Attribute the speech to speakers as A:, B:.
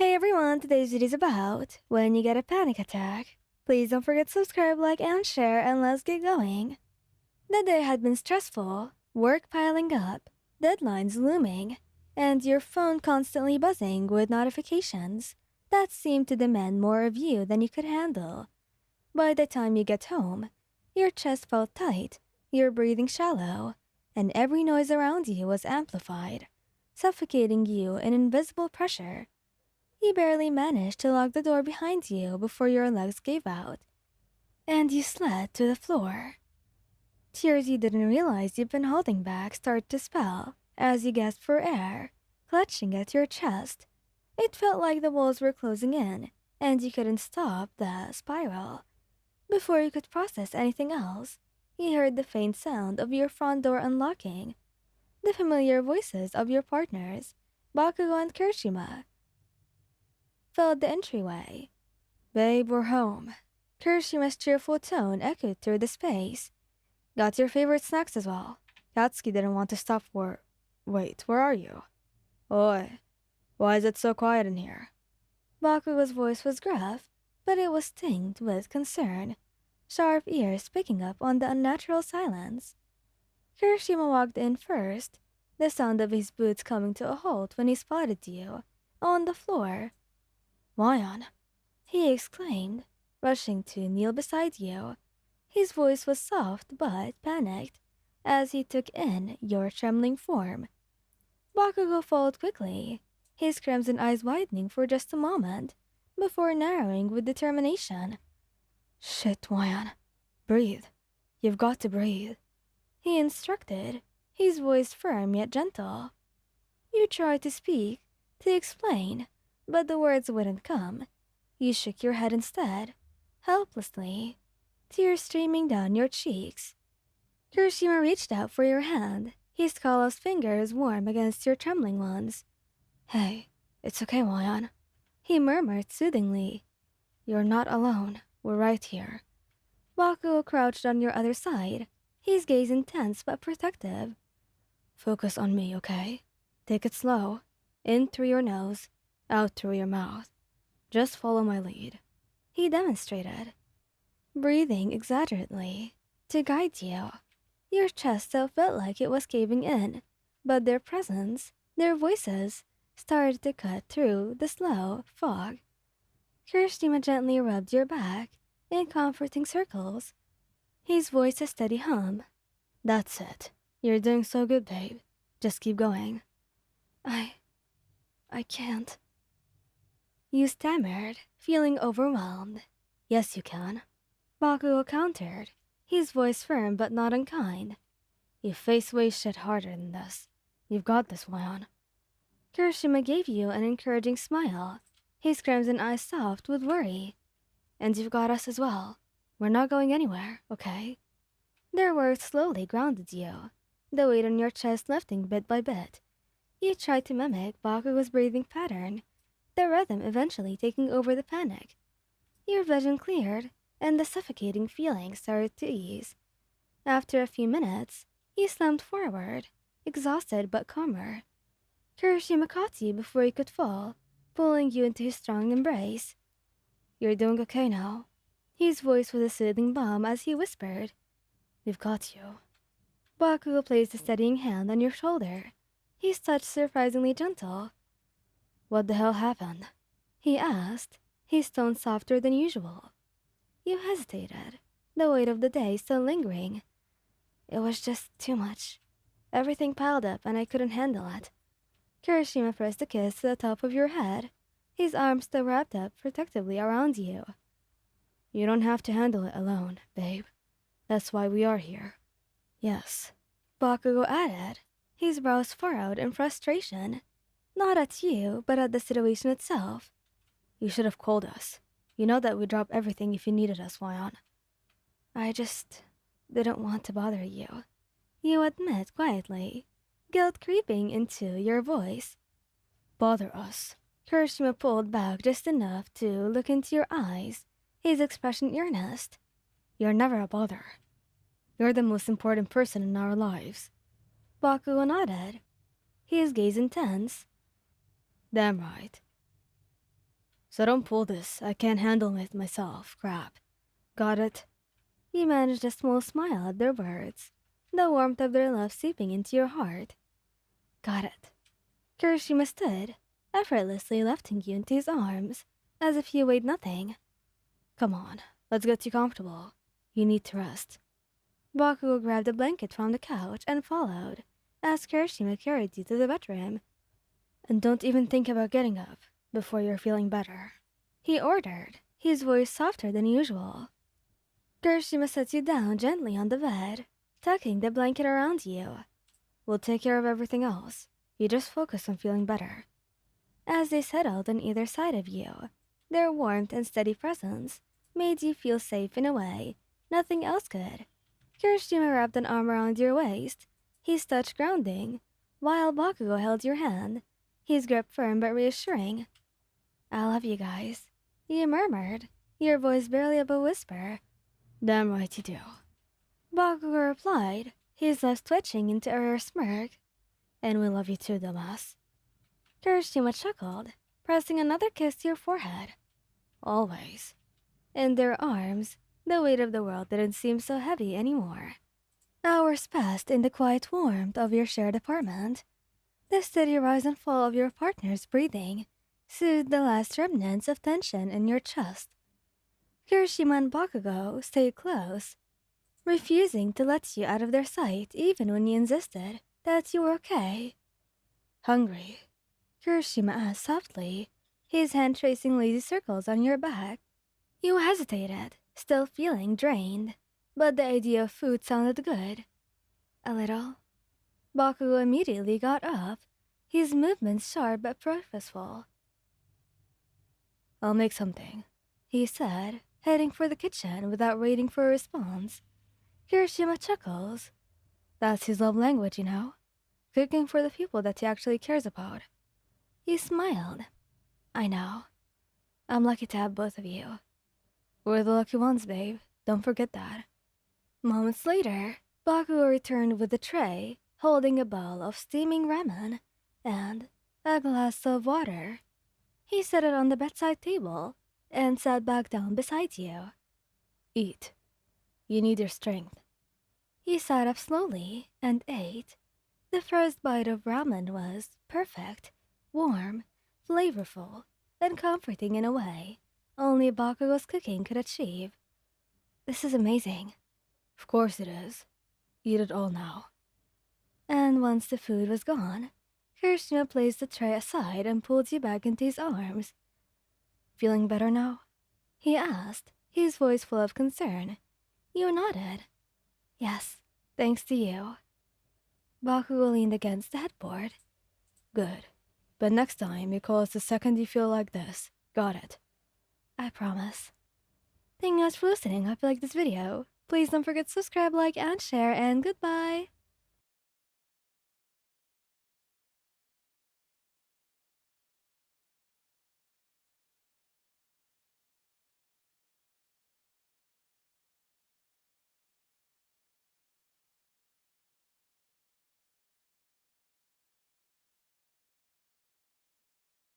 A: Hey everyone, today's video is about when you get a panic attack. Please don't forget to subscribe, like, and share, and let's get going. The day had been stressful, work piling up, deadlines looming, and your phone constantly buzzing with notifications that seemed to demand more of you than you could handle. By the time you get home, your chest felt tight, your breathing shallow, and every noise around you was amplified, suffocating you in invisible pressure. You barely managed to lock the door behind you before your legs gave out, and you slid to the floor. Tears you didn't realize you've been holding back start to spill as you gasped for air, clutching at your chest. It felt like the walls were closing in, and you couldn't stop the spiral. Before you could process anything else, you heard the faint sound of your front door unlocking, the familiar voices of your partners, Bakugo and Kirishima, filled the entryway. "Babe, we're home." Kirishima's cheerful tone echoed through the space. "Got your favorite snacks as well." Katsuki didn't want to stop for... Wait, where are you? Oi, why is it so quiet in here? Bakugo's voice was gruff, but it was tinged with concern, sharp ears picking up on the unnatural silence. Kirishima walked in first, the sound of his boots coming to a halt when he spotted you, on the floor. "Mayan," he exclaimed, rushing to kneel beside you. His voice was soft but panicked as he took in your trembling form. Bakugo followed quickly, his crimson eyes widening for just a moment before narrowing with determination. "Shit, Mayan. Breathe. You've got to breathe," he instructed, his voice firm yet gentle. You tried to speak, to explain, but the words wouldn't come. You shook your head instead, helplessly, tears streaming down your cheeks. Kirishima reached out for your hand, his calloused fingers warm against your trembling ones. "Hey, it's okay, Wayan," he murmured soothingly. "You're not alone. We're right here." Bakugo crouched on your other side, his gaze intense but protective. "Focus on me, okay? Take it slow. In through your nose, out through your mouth. Just follow my lead," he demonstrated, breathing exaggerately to guide you. Your chest still felt like it was caving in, but their presence, their voices, started to cut through the slow fog. Kirishima gently rubbed your back in comforting circles, his voice a steady hum. "That's it. You're doing so good, babe. Just keep going." I can't," you stammered, feeling overwhelmed. "Yes, you can," Bakugo countered, his voice firm but not unkind. "You face way shit harder than this. You've got this, Wayan." Kirishima gave you an encouraging smile, his crimson eyes soft with worry. "And you've got us as well. We're not going anywhere, okay?" Their words slowly grounded you, the weight on your chest lifting bit by bit. You tried to mimic Bakugo's breathing pattern, the rhythm eventually taking over the panic. Your vision cleared, and the suffocating feeling started to ease. After a few minutes, you slumped forward, exhausted but calmer. Kirishima caught you before you could fall, pulling you into his strong embrace. "You're doing okay now." His voice was a soothing balm as he whispered, "We've got you." Bakugo placed a steadying hand on your shoulder, his touch surprisingly gentle. "What the hell happened?" he asked, his tone softer than usual. You hesitated, the weight of the day still lingering. "It was just too much. Everything piled up and I couldn't handle it." Kirishima pressed a kiss to the top of your head, his arms still wrapped up protectively around you. "You don't have to handle it alone, babe. That's why we are here." "Yes," Bakugo added, his brows furrowed in frustration. Not at you, but at the situation itself. "You should have called us. You know that we'd drop everything if you needed us, Wayan." "I just didn't want to bother you," you admit quietly, guilt creeping into your voice. "Bother us." Kirishima pulled back just enough to look into your eyes, his expression earnest. "You're never a bother. You're the most important person in our lives." Bakugo nodded, his gaze intense. "Damn right. So don't pull this. I can't handle it myself. Crap. Got it? He managed a small smile at their words, the warmth of their love seeping into your heart. Got it. Kirishima stood, effortlessly lifting you into his arms, as if you weighed nothing. Come on, let's get you comfortable. You need to rest. Bakugo grabbed a blanket from the couch and followed, as Kirishima carried you to the bedroom. And don't even think about getting up before you're feeling better, he ordered, his voice softer than usual. Kirishima set you down gently on the bed, tucking the blanket around you. We'll take care of everything else. You just focus on feeling better. As they settled on either side of you, their warmth and steady presence made you feel safe in a way nothing else could. Kirishima wrapped an arm around your waist, his touch grounding, while Bakugo held your hand, his grip firm but reassuring. I love you guys, you murmured, your voice barely above a whisper. Damn right you do. Bakugo replied, his lips twitching into a rare smirk. And we love you too, dumbass. Kirishima chuckled, pressing another kiss to your forehead. Always. In their arms, the weight of the world didn't seem so heavy anymore. Hours passed in the quiet warmth of your shared apartment. The steady rise and fall of your partner's breathing soothed the last remnants of tension in your chest. Kirishima and Bakugo stayed close, refusing to let you out of their sight even when you insisted that you were okay. Hungry? Kirishima asked softly, his hand tracing lazy circles on your back. You hesitated, still feeling drained, but the idea of food sounded good. A little. Bakugo immediately got up, his movements sharp but purposeful. I'll make something, he said, heading for the kitchen without waiting for a response. Kirishima chuckles. That's his love language, you know. Cooking for the people that he actually cares about. He smiled. I know. I'm lucky to have both of you. We're the lucky ones, babe. Don't forget that. Moments later, Bakugo returned with a tray, holding a bowl of steaming ramen and a glass of water. He set it on the bedside table and sat back down beside you. Eat. You need your strength. He sat up slowly and ate. The first bite of ramen was perfect, warm, flavorful, and comforting in a way only Bakugo's cooking could achieve. This is amazing. Of course it is. Eat it all now. And once the food was gone, Kirishima placed the tray aside and pulled you back into his arms. Feeling better now? He asked, his voice full of concern. You nodded. Yes, thanks to you. Bakugo leaned against the headboard. Good. But next time you call us the second you feel like this. Got it? I promise. Thank you guys for listening. I hope you liked this video. Please don't forget to subscribe, like, and share, and goodbye!